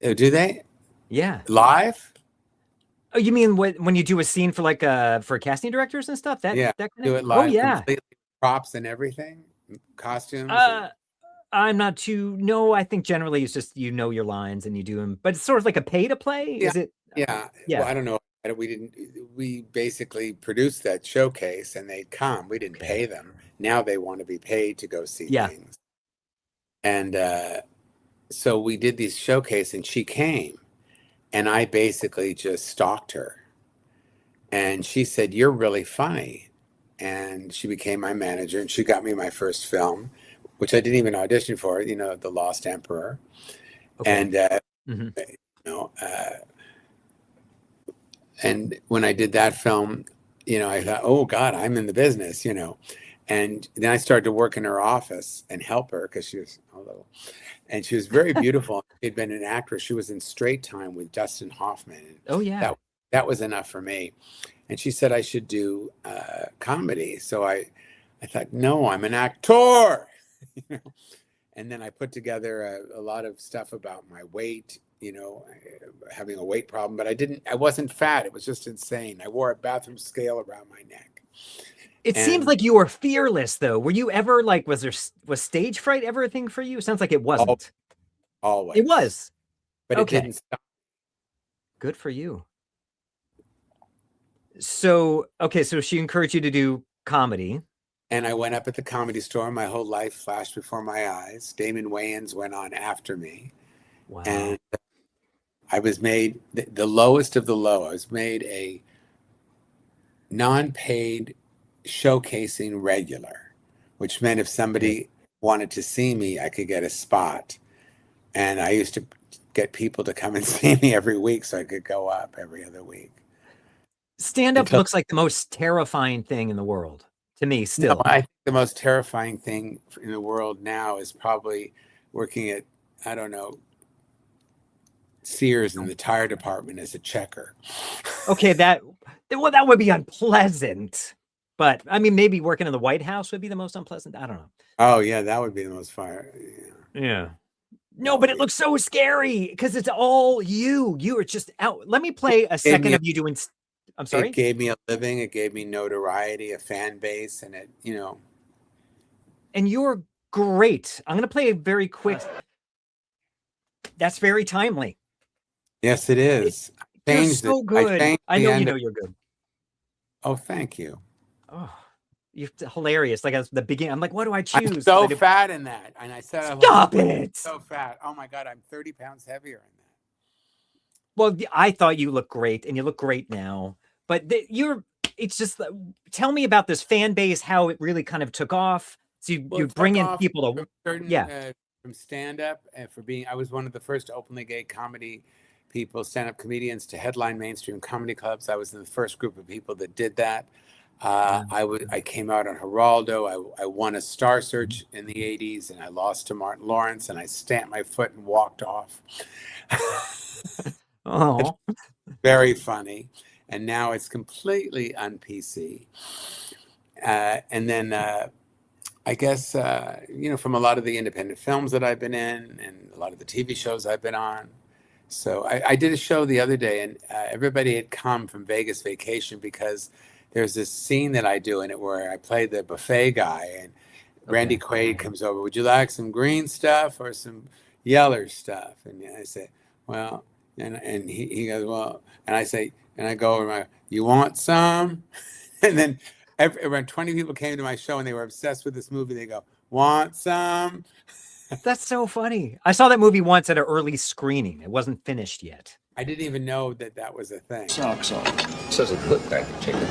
do.
Do they?
Yeah.
Live?
Oh, you mean when you do a scene for for casting directors and stuff? That kind of,
do it live.
Oh yeah.
Completely, props and everything, costumes.
I'm not too. No, I think generally it's just your lines and you do them, but it's sort of like a pay to play.
Yeah.
Is it?
Yeah.
Yeah.
Well, I don't know. We basically produced that showcase, and they'd come. We didn't pay them. Now they want to be paid to go see things. And so we did this showcase, and she came, and I basically just stalked her. And she said, "You're really funny." And she became my manager, and she got me my first film, which I didn't even audition for, The Lost Emperor. Okay. And, and when I did that film, I thought, oh God, I'm in the business, And then I started to work in her office and help her, because she was a little, and she was very beautiful. She'd been an actress. She was in Straight Time with Dustin Hoffman. And
oh yeah.
That was enough for me. And she said I should do comedy. So I thought, no, I'm an actor. And then I put together a lot of stuff about my weight, having a weight problem, but I wasn't fat. It was just insane. I wore a bathroom scale around my neck.
It seems like you were fearless, though. Were you ever was stage fright ever a thing for you? Sounds like it wasn't.
Always.
It was.
But it didn't stop.
Good for you. So she encouraged you to do comedy.
And I went up at the Comedy Store. My whole life flashed before my eyes. Damon Wayans went on after me.
Wow.
And I was made the lowest of the low. I was made a non-paid showcasing regular, which meant if somebody wanted to see me, I could get a spot. And I used to get people to come and see me every week so I could go up every other week.
Stand-up looks like the most terrifying thing in the world to me still.
No, I think the most terrifying thing in the world now is probably working at, I don't know, Sears in the tire department as a checker.
Okay, that would be unpleasant. But I mean, maybe working in the White House would be the most unpleasant. I don't know.
Oh yeah, that would be the most fire.
Yeah. No, but it looks so scary because it's all you. You are just out. Let me play a second of you doing. I'm sorry.
It gave me a living. It gave me notoriety, a fan base, and it,
And you're great. I'm going to play a very quick. That's very timely.
Yes, it is.
You're so good. I know you're good.
Oh, thank you.
Oh, you're hilarious. Like at the beginning, I'm like, what do I choose?
I'm so fat in that. And I said,
stop it.
So fat. Oh my God, I'm 30 pounds heavier in that.
Well, I thought you looked great, and you look great now. But it's just, tell me about this fan base, how it really kind of took off. So you bring in people to,
from stand up and I was one of the first openly gay comedy people, stand up comedians to headline mainstream comedy clubs. I was in the first group of people that did that. I came out on Geraldo. I won a Star Search in the 80s, and I lost to Martin Lawrence, and I stamped my foot and walked off.
Oh,
very funny. and now it's completely un-PC. And then I guess, from a lot of the independent films that I've been in and a lot of the TV shows I've been on. So I did a show the other day, and everybody had come from Vegas vacation because there's this scene that I do in it where I play the buffet guy, and Randy Quaid comes over. Would you like some green stuff or some yeller stuff? And I say, well, and he goes, well, and I say, and I go over, you want some? And then around 20 people came to my show and they were obsessed with this movie. They go, want some?
That's so funny. I saw that movie once at an early screening. It wasn't finished yet.
I didn't even know that was a thing.
Socks on. It doesn't look like chicken.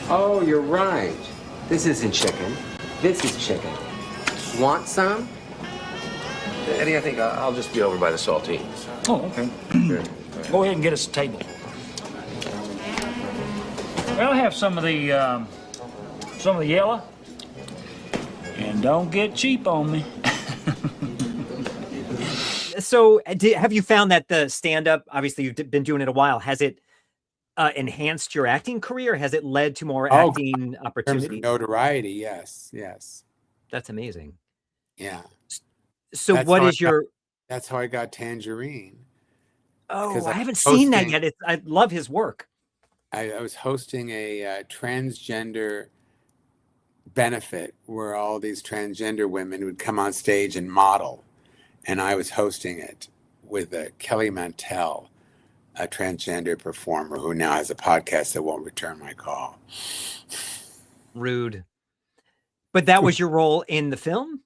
Oh, you're right. This isn't chicken. This is chicken. Want some?
Eddie, I think I'll just be over by the saltines.
Oh, okay.
Sure.
Go ahead and get us a table. I'll have some of the yellow. And don't get cheap on me.
So have you found that the stand-up, obviously you've been doing it a while, has it enhanced your acting career? Has it led to more acting opportunities?
In terms of notoriety, yes.
That's amazing.
Yeah.
So
that's how I got Tangerine.
Oh, I haven't seen that yet. I love his work.
I was hosting a transgender benefit where all these transgender women would come on stage and model. And I was hosting it with Kelly Mantell, a transgender performer who now has a podcast that won't return my call.
Rude. But that was your role in the film?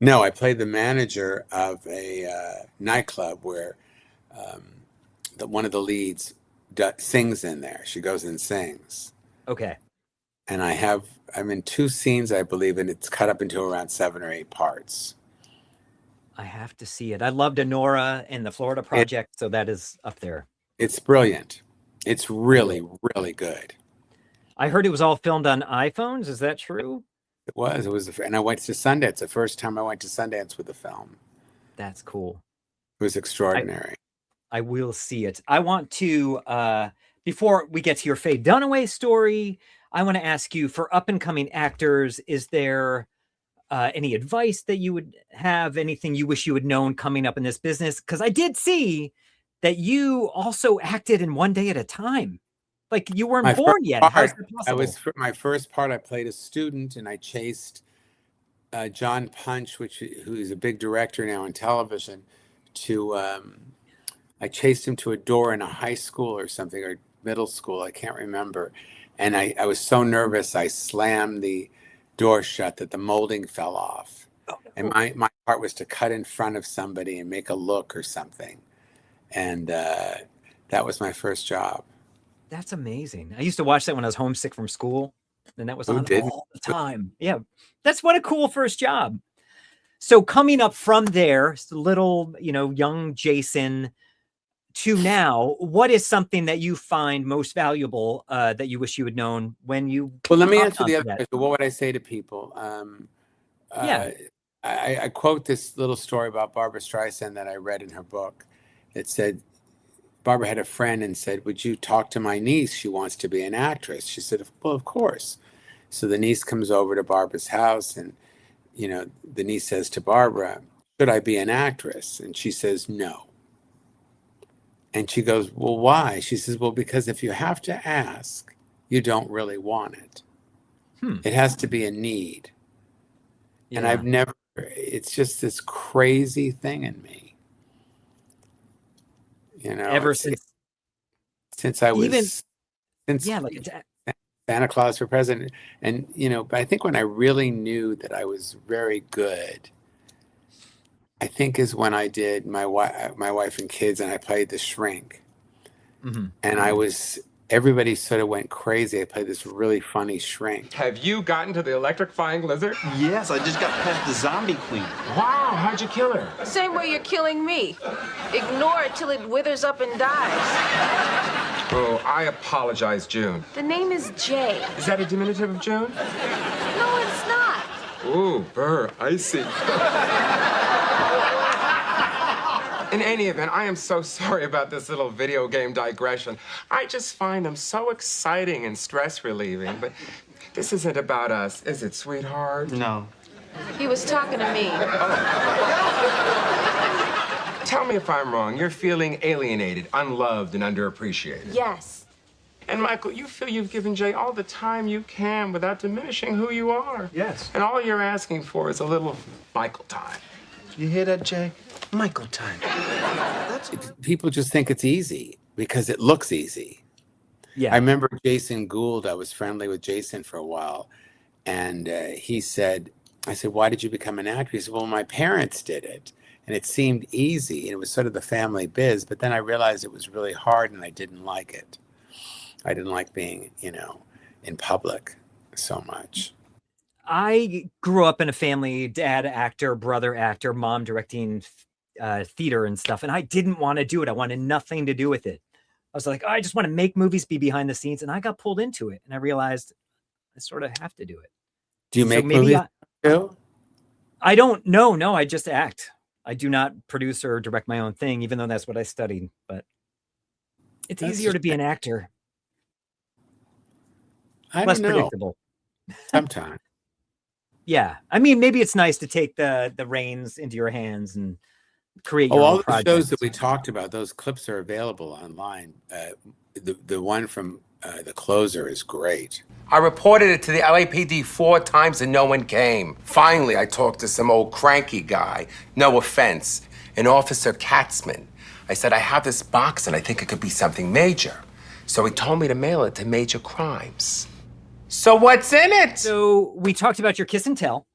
No, I played the manager of a nightclub where one of the leads sings in there. She goes and sings.
Okay.
And I'm in 2 scenes, I believe, and it's cut up into around 7 or 8 parts.
I have to see it. I loved Honora and the Florida Project, so that is up there.
It's brilliant. It's really, really good.
I heard it was all filmed on iPhones. Is that true?
It was, and I went to Sundance. The first time I went to Sundance with the film.
That's cool.
It was extraordinary.
I will see it. I want to, before we get to your Faye Dunaway story, I want to ask you, for up-and-coming actors, is there any advice that you would have, anything you wish you had known coming up in this business? Because I did see that you also acted in One Day at a Time. Like you weren't born yet. How's that possible?
My first part, I played a student and I chased John Punch, who's a big director now in television, I chased him to a door in a high school or something, or middle school, I can't remember. And I was so nervous, I slammed the door shut that the molding fell off. And my part was to cut in front of somebody and make a look or something. And that was my first job.
That's amazing. I used to watch that when I was homesick from school, and that was on all the time. Yeah, that's what a cool first job. So coming up from there, little, young Jason to now, what is something that you find most valuable that you wish you had known when you?
Well, let me answer the other question. What would I say to people? I quote this little story about Barbara Streisand that I read in her book. It said, Barbara had a friend and said, would you talk to my niece? She wants to be an actress. She said, well, of course. So the niece comes over to Barbara's house and, the niece says to Barbara, should I be an actress? And she says, no. And she goes, well, why? She says, well, because if you have to ask, you don't really want it. It has to be a need. Yeah. And it's just this crazy thing in me.
Ever since
I was Santa Claus for president. And, but I think when I really knew that I was very good, I think is when I did my wife and kids, and I played the shrink. Mm-hmm. And everybody sort of went crazy. I played this really funny shrink.
Have you gotten to the electrifying lizard?
Yes, I just got past the zombie queen.
Wow, how'd you kill her?
Same way you're killing me. Ignore it till it withers up and dies.
Oh, I apologize, June.
The name is Jay.
Is that a diminutive of June?
No, it's not.
Ooh, burr, icy. In any event, I am so sorry about this little video game digression. I just find them so exciting and stress relieving, but this isn't about us, is it, sweetheart?
No.
He was talking to me.
Tell me if I'm wrong. You're feeling alienated, unloved, and underappreciated.
Yes.
And Michael, you feel you've given Jay all the time you can without diminishing who you are.
Yes.
And all you're asking for is a little Michael time.
You hear that, Jay? Michael time.
People just think it's easy because it looks easy.
Yeah.
I remember Jason Gould. I was friendly with Jason for a while, and he said, I said, why did you become an actor? He said, well, my parents did it, and it seemed easy, and it was sort of the family biz, but then I realized it was really hard, and I didn't like it. I didn't like being, in public so much.
I grew up in a family, dad actor, brother actor, mom directing theater and stuff, and I didn't want to do it. I wanted nothing to do with it. I was like, I just want to make movies, be behind the scenes, and I got pulled into it, and I realized I sort of have to do it.
Do you make movies too?
I don't know. No, I just act. I do not produce or direct my own thing, even though that's what I studied. But it's easier to be an actor. Less predictable.
Sometimes.
Yeah. I mean, maybe it's nice to take the reins into your hands and create your own
all the
projects.
shows that we talked about, those clips are available online. The one from The Closer is great.
I reported it to the LAPD 4 times and no one came. Finally, I talked to some old cranky guy, no offense, an Officer Katzman. I said, I have this box and I think it could be something major. So he told me to mail it to Major Crimes. So what's in it?
So we talked about your kiss and tell,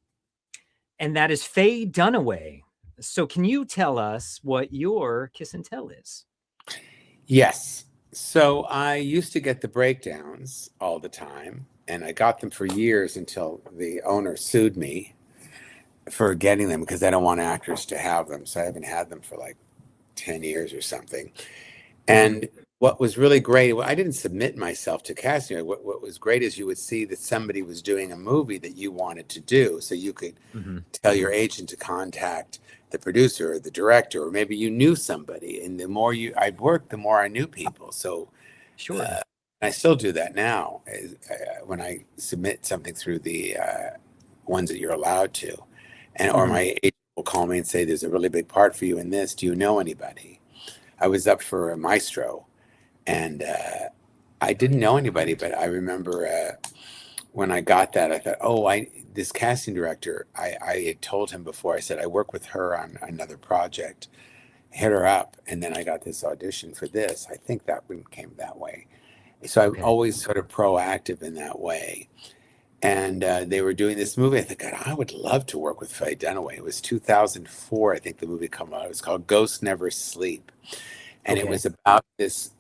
and that is Faye Dunaway. So can you tell us what your kiss and tell is?
Yes. So I used to get the breakdowns all the time, and I got them for years until the owner sued me for getting them because I don't want actors to have them. So I haven't had them for like 10 years or something. And what was really great, I didn't submit myself to casting. What was great is you would see that somebody was doing a movie that you wanted to do. So you could tell your agent to contact the producer or the director, or maybe you knew somebody. And the more I'd worked, the more I knew people. So
sure,
I still do that now when I submit something through the ones that you're allowed to. And or my agent will call me and say, there's a really big part for you in this. Do you know anybody? I was up for a Maestro, and I didn't know anybody, but I remember when I got that, I thought, this casting director, I had told him before, I said, I work with her on another project, hit her up. And then I got this audition for this. I think that one came that way. So I'm always sort of proactive in that way. And they were doing this movie. I thought, God, I would love to work with Faye Dunaway. It was 2004, I think the movie came out. It was called Ghosts Never Sleep. And it was about this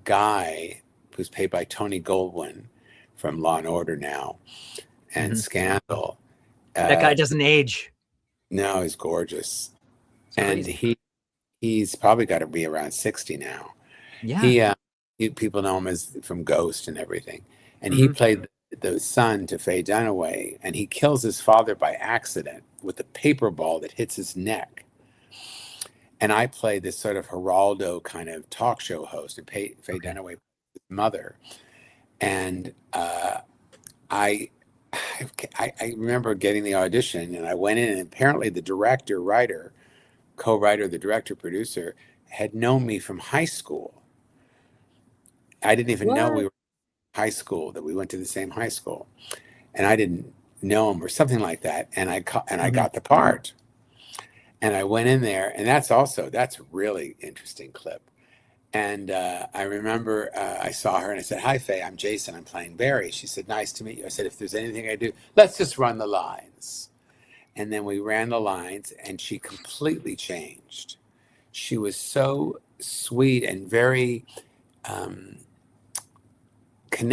guy who's played by Tony Goldwyn from Law and Order now and Scandal.
That guy doesn't age.
No, he's gorgeous. And he's probably got to be around 60 now.
Yeah.
People know him as from Ghost and everything. And he played the son to Faye Dunaway, and he kills his father by accident with a paper ball that hits his neck. And I play this sort of Geraldo kind of talk show host, and Faye Dunaway, his mother. And I remember getting the audition, and I went in, and apparently the director, writer, co-writer, the director, producer, had known me from high school. I didn't even know we were in high school, that we went to the same high school. And I didn't know him or something like that. And I got the part. And I went in there, and that's a really interesting clip. And I remember I saw her and I said, hi, Faye, I'm Jason. I'm playing Barry. She said, nice to meet you. I said, if there's anything I do, let's just run the lines. And then we ran the lines, and she completely changed. She was so sweet and very,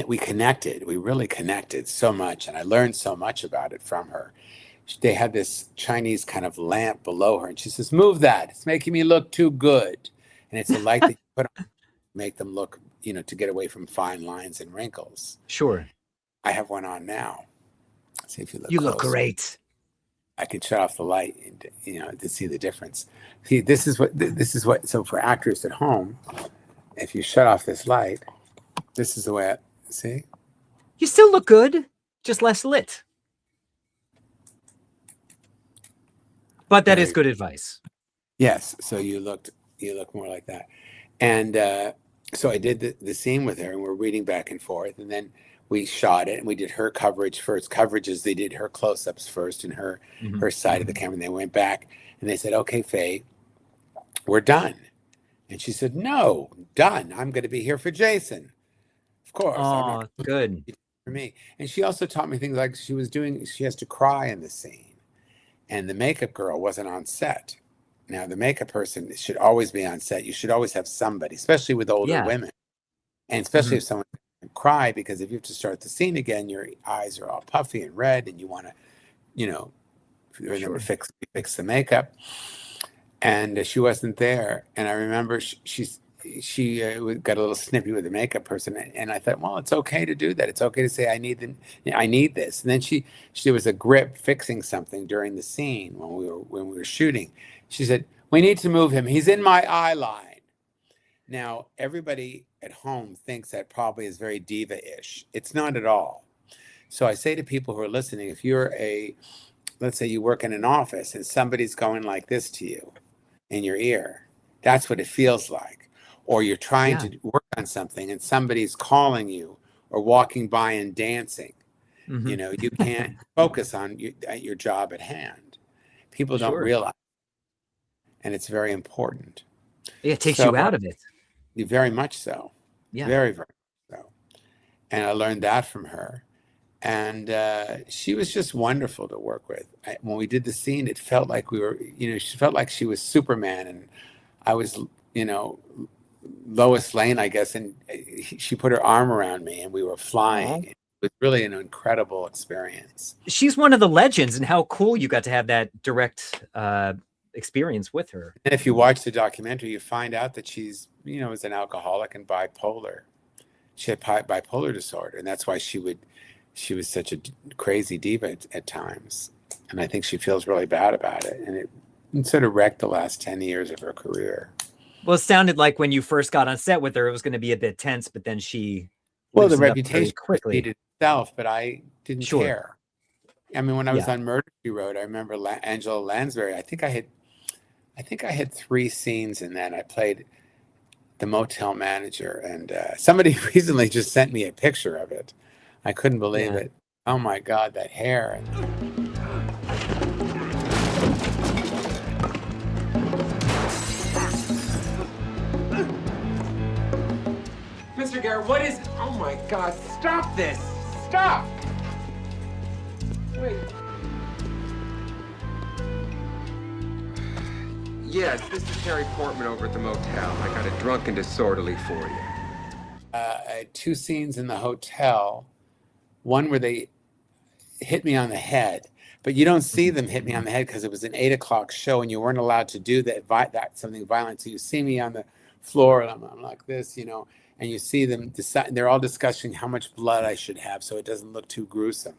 we connected. We really connected so much. And I learned so much about it from her. They had this Chinese kind of lamp below her, and she says, move that. It's making me look too good. And it's a light that you put on to make them look, to get away from fine lines and wrinkles.
Sure.
I have one on now. See if you look
You
close.
look great.
I could shut off the light, and, to see the difference. See, this is what. So for actors at home, if you shut off this light, this is the way. See,
you still look good, just less lit. But that is good advice.
Yes. So you look more like that, and so I did the scene with her, and we're reading back and forth, and then we shot it, and we did her coverage first. Coverages, they did her close-ups first and her side of the camera. And they went back and they said, "Okay, Faye, we're done." And she said, "No, done. I'm going to be here for Jason. Of course."
Oh, good.
For me. And she also taught me things like she has to cry in the scene. And the makeup girl wasn't on set. Now, the makeup person should always be on set. You should always have somebody, especially with older women. And especially if someone cry, because if you have to start the scene again, your eyes are all puffy and red, and you want to fix the makeup. And she wasn't there, and I remember she got a little snippy with the makeup person, and I thought, well, it's okay to do that. It's okay to say I need this. And then she was a grip fixing something during the scene when we were shooting. She said, "We need to move him. He's in my eye line." Now, everybody at home thinks that probably is very diva-ish. It's not at all. So I say to people who are listening, if you're let's say you work in an office and somebody's going like this to you in your ear, that's what it feels like. Or you're trying to work on something and somebody's calling you or walking by and dancing. You can't focus on your job at hand. People don't realize. And it's very important.
It takes you out of it.
Very much so.
Yeah.
Very, very much so. And I learned that from her. And she was just wonderful to work with. When we did the scene, it felt like we were, she felt like she was Superman. And I was, Lois Lane, I guess. And she put her arm around me and we were flying. It was really an incredible experience. She's
one of the legends, and how cool you got to have that direct experience with her.
And if you watch the documentary, you find out that she's, is an alcoholic and bipolar. She had bipolar disorder, and that's why she was such a crazy diva at times. And I think she feels really bad about it. And it sort of wrecked the last 10 years of her career.
Well, it sounded like when you first got on set with her, it was going to be a bit tense, but then she
the reputation repeated itself, but I didn't care. I mean, when I was on Murder, She Wrote, I remember Angela Lansbury. I think I had 3 scenes in that. I played the motel manager, and somebody recently just sent me a picture of it. I couldn't believe it. Oh my God, that hair.
Mr. Garrett, what is... Oh my God, stop this! Stop! Wait. Yes, this is Terry Portman over at the motel. I got a drunk and disorderly for you.
I had 2 scenes in the hotel. One where they hit me on the head, but you don't see them hit me on the head because it was an 8 o'clock show and you weren't allowed to do that something violent. So you see me on the floor and I'm like this, and you see them decide. They're all discussing how much blood I should have so it doesn't look too gruesome.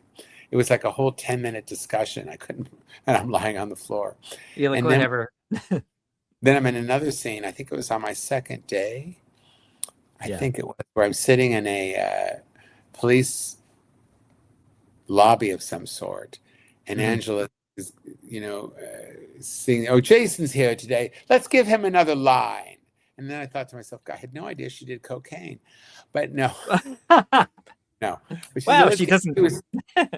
It was like a whole 10-minute discussion. I couldn't, and I'm lying on the floor.
You're like, whatever.
Then I'm in another scene. I think it was on my second day. I think it was where I'm sitting in a police lobby of some sort, and Angela is, singing, "Oh, Jason's here today. Let's give him another line." And then I thought to myself, I had no idea she did cocaine, but no, no. But
wow, she doesn't.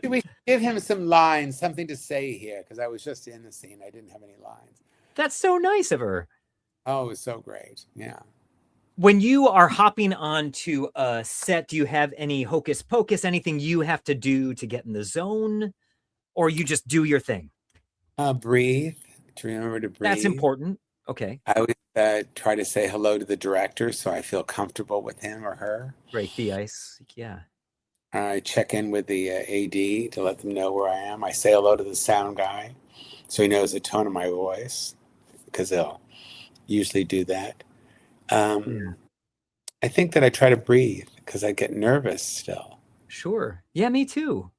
We give him some lines, something to say here, because I was just in the scene. I didn't have any lines.
That's so nice of her.
Oh, it was so great. Yeah.
When you are hopping onto a set, do you have any hocus pocus, anything you have to do to get in the zone, or you just do your thing?
Breathe. To remember to breathe.
That's important. Okay.
I always try to say hello to the director so I feel comfortable with him or her.
Break the ice. Yeah.
I check in with the AD to let them know where I am. I say hello to the sound guy so he knows the tone of my voice, because they'll usually do that. I think that I try to breathe because I get nervous still.
Sure. Yeah, me too.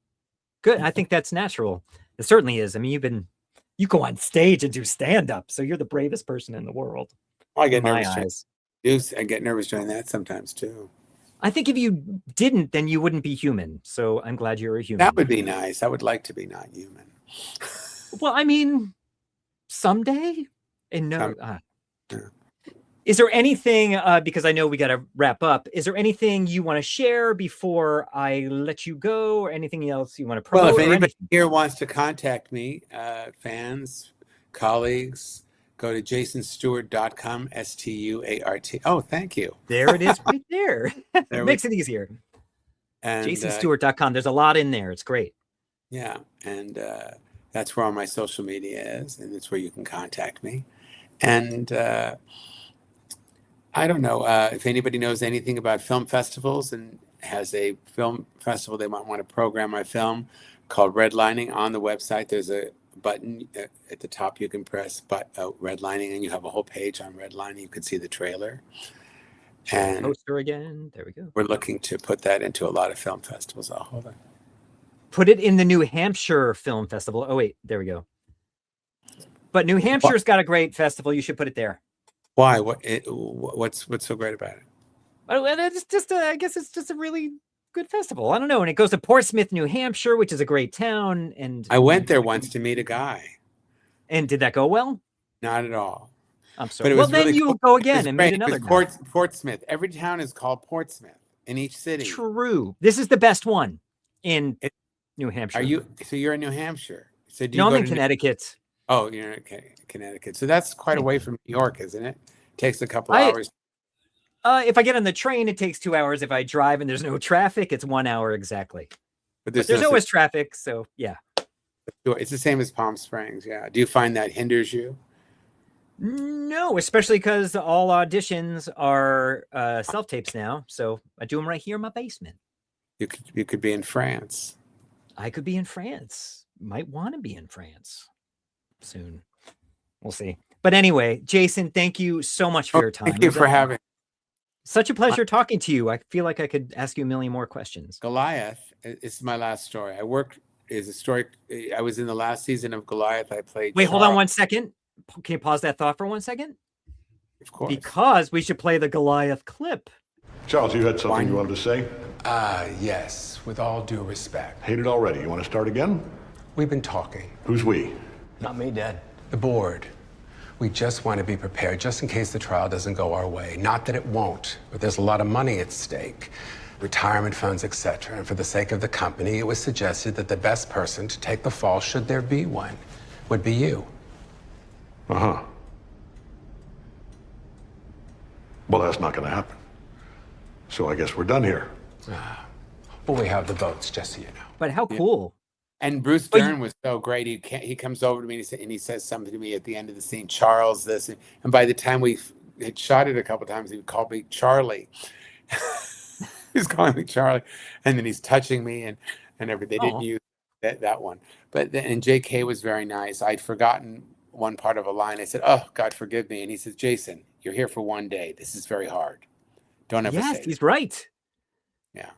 Good. I think that's natural. It certainly is. I mean, you've been You go on stage and do stand-up, so you're the bravest person in the world.
I get
in my
nervous.
eyes.
I get nervous doing that sometimes too.
I think if you didn't, then you wouldn't be human. So I'm glad you're a human.
That would be nice. I would like to be not human.
Well, I mean, someday. And no.
Yeah.
Is there anything, because I know we got to wrap up, is there anything you want to share before I let you go, or anything else you want to promote?
Well, if anybody here wants to contact me, fans, colleagues, go to jasonstuart.com, Stuart. Oh, thank you.
There it is right there. It makes it easier.
And
jasonstuart.com. There's a lot in there. It's great.
Yeah. And that's where all my social media is. And it's where you can contact me. And I don't know if anybody knows anything about film festivals and has a film festival they might want to program my film called Redlining. On the website, there's a button at the top you can press redlining, and you have a whole page on redlining. You can see the trailer. And
poster again. There we go.
We're looking to put that into a lot of film festivals. Oh, hold on.
Put it in the New Hampshire Film Festival. Oh, wait, there we go. But New Hampshire's got a great festival. You should put it there.
Why? What's so great about it?
Oh, it's just I guess it's just a really good festival. I don't know. And it goes to Portsmouth, New Hampshire, which is a great town. And
I went there once to meet a guy.
And did that go well?
Not at all.
I'm sorry. Well, then
really
you
cool.
go again and meet another guy.
Portsmouth. Every town is called Portsmouth in each city.
True. This is the best one in New Hampshire.
So you're in New Hampshire. So
no, I'm in Connecticut.
Oh, you're in Connecticut. So that's quite away from New York, isn't it? Takes a couple hours.
If I get on the train, it takes 2 hours. If I drive and there's no traffic, it's 1 hour exactly. But there's always traffic, so yeah.
It's the same as Palm Springs, yeah. Do you find that hinders you?
No, especially because all auditions are self-tapes now. So I do them right here in my basement.
You could be in France.
I could be in France. Might want to be in France soon. We'll see. But anyway, Jason, thank you so much for your time.
Thank you for having.
Such a pleasure talking to you. I feel like I could ask you a million more questions.
Goliath is my last story. I was in the last season of Goliath. I played.
Wait, hold on 1 second. Can you pause that thought for 1 second?
Of course.
Because we should play the Goliath clip.
Charles, you had something you wanted to say?
Yes, with all due respect.
Hate it already. You want to start again?
We've been talking.
Who's we?
Not me, Dad.
The board. We just want to be prepared just in case the trial doesn't go our way. Not that it won't, but there's a lot of money at stake. Retirement funds, etc. And for the sake of the company, it was suggested that the best person to take the fall, should there be one, would be you.
Uh-huh. Well, that's not going to happen. So I guess we're done here.
But we have the votes, just so you know.
But how cool.
And Bruce Dern was so great. He comes over to me and he says something to me at the end of the scene, Charles, this. And by the time we had shot it a couple of times, he would call me Charlie. He's calling me Charlie. And then he's touching me and everything. They didn't use that one. But then, and JK was very nice. I'd forgotten one part of a line. I said, "Oh, God, forgive me." And he says, "Jason, you're here for one day. This is very hard. Don't ever say
Yes, he's right.
Yeah.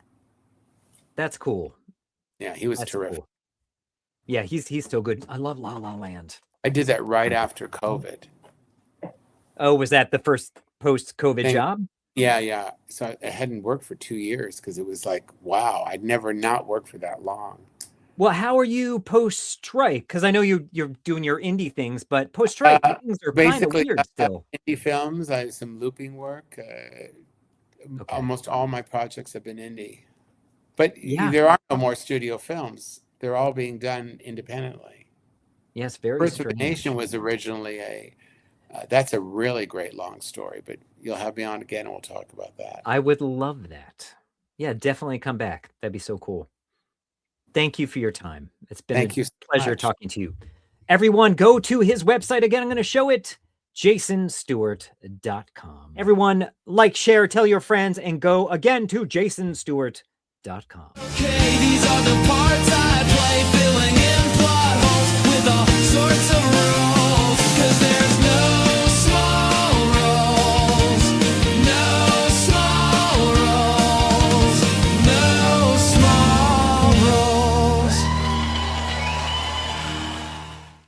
That's cool.
Yeah, he was terrific.
Cool. Yeah, he's still good. I love La La Land.
I did that right after COVID.
Oh, was that the first post-COVID job?
Yeah. So I hadn't worked for 2 years because it was like, wow, I'd never not worked for that long.
Well, how are you post-strike? Because I know you're doing your indie things, but post-strike things are kind of weird still.
Indie films, I have some looping work. Almost all my projects have been indie. But there are no more studio films. They're all being done independently.
Yes, very
Birth of
strange.
the Nation was originally that's a really great long story, but you'll have me on again and we'll talk about that.
I would love that. Yeah, definitely come back. That'd be so cool. Thank you for your time. It's been a pleasure talking to you. Everyone, go to his website again. I'm going to show it. jasonstuart.com. Everyone, like, share, tell your friends, and go again to jasonstuart.com.
Okay, these are the parts